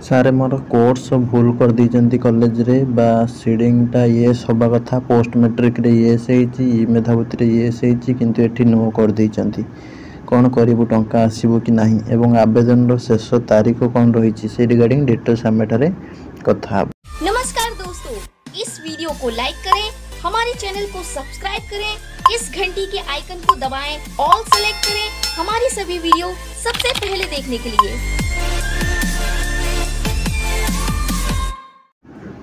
सारे more course भूल कर दीचंती कॉलेज रे बा सीडिंगटा येस हवा कथा पोस्ट मैट्रिक रे येस होईची मेधावृत्ति रे येस होईची किंतु एठी नो कर दीचंती कौन करिबु टंका आसीबो कि नाही एवं आवेदन रो शेष तारीख कौन रही से रिगार्डिंग डिटेल्स हम एठारे कथा। नमस्कार दोस्तों, इस वीडियो को लाइक करें, हमारे चैनल को सब्सक्राइब करें, इस घंटी के आइकन को दबाएं, ऑल सेलेक्ट करें हमारी सभी वीडियो सबसे पहले देखने के लिए।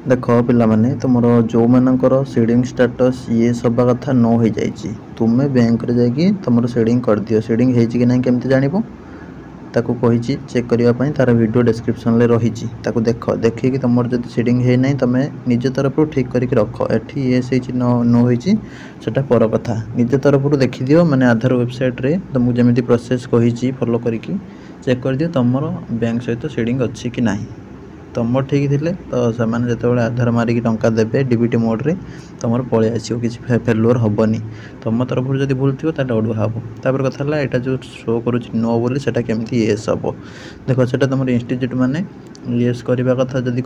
देख पिला माने तुमर जो मानकर सीडिंग स्टेटस ये सब कथा न हो जाइए तुम्हें बैंक रे जाकि तुम सीडिंग कर दियो सीडिंग होइछि कि नहीं केमती जानिबो ताकू कहिछि चेक करिया पई तार वीडियो डिस्क्रिप्शन ले रहिछि ताकू देख देखि कि तुमर जदी सीडिंग हे नहीं तमे निज तरफ ठीक करिक रख एठी ये सेछि न होइछि सेटा पर कथा निज तरफ देखि दियो माने आधार वेबसाइट रे तुमको जेमिति प्रोसेस कहिछि फॉलो करिकि चेक कर दियो तुमर बैंक सहित सीडिंग अछि कि नहीं तुम ठीक थे तो से जो आधार मारिक टंका देवे डीबीटी मोड रे तुम पलि आसो कि फेलुअर हेनी तुम तरफ जब भूल थो अड़ुआ हम तापर कथा यहाँ जो शो करुच्च नो बोली से केमती येस हम देख से तुम इंस्टीट्यूट मैंने येस करने कथा जब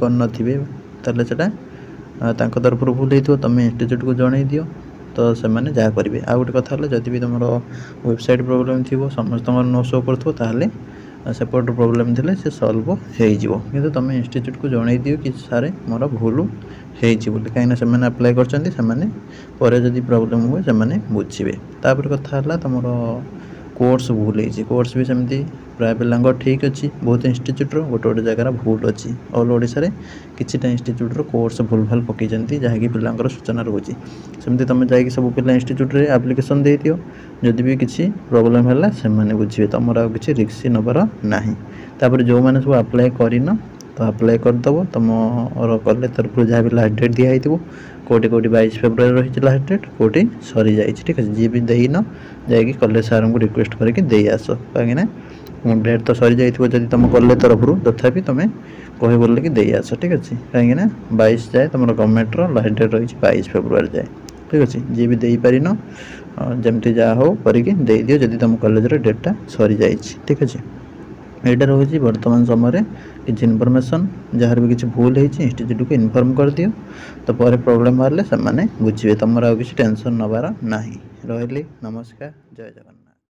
कर तरफ भूल हो तुम इंस्टीट्यूट को जन दियो तो से जहाँ करेंगे आ गए कथा जब भी तुम वेबसाइट प्रोब्लेम थी समस्त नो शो कर सेपट प्रोब्लेम थे से सल्व हो तुम इंस्टीट्यूट को जन दियो कि सारे मोर भूल होली कहीं से अप्लाई कर जदि प्रोब्लेम हुए से बुझे तापर कथा तुम कोर्स भूल होती कोर्स भी सेमती प्राय पिला ठीक अच्छी बहुत इंस्टीट्यूट गोटे गोटे जगार भूल अच्छी ऑल ओडिशा रे किछिटा इंस्टीट्यूट कोर्स भूल भाल पकई जहाँकि पिलांकर सूचना रोचे सेमती तुम जाकि सब पिला इंस्टीट्यूट रे एप्लिकेशन दे दियो जदि भी किसी प्रोब्लेम है से बुझे तुम आ कि रिक्स नबार नहीं तापर जो मैंने सब अप्लाई करन तो अप्लाई करदेव तुम कॉलेज तरफ जहाँ भी लास्ट डेट दिखाई कोटी कोटी 22 फेब्रुआरी रही लास्ट डेट कोटी सरी जाइए ठीक है जी भी देन जाकि कॉलेज सार को रिक्वेस्ट करके दे आस कहीं डेट तो सरी जाइए जब तुम कॉलेज तरफ तथापि तुम कह बोल कि दे आस ठीक अच्छे कहीं 22 जाए तुम गवर्नमेंट लास्ट डेट रही 22 फेब्रुआरी जाए ठीक अच्छे जी भी दे पारिन जमती जहाँ हो करके दे दियो जदि तुम कॉलेज डेटा सरी जाइए ठीक अच्छे यहाँ रोचे बर्तमान समय किसी इनफॉरमेशन जहाँ भी किसी भूल होती इंस्टीट्यूट को इन्फॉर्म कर दियो तो पर प्रोब्लेम बाहर से बुझे तुम आ किसी टेंशन नबार ना रही नमस्कार जय जगन्नाथ।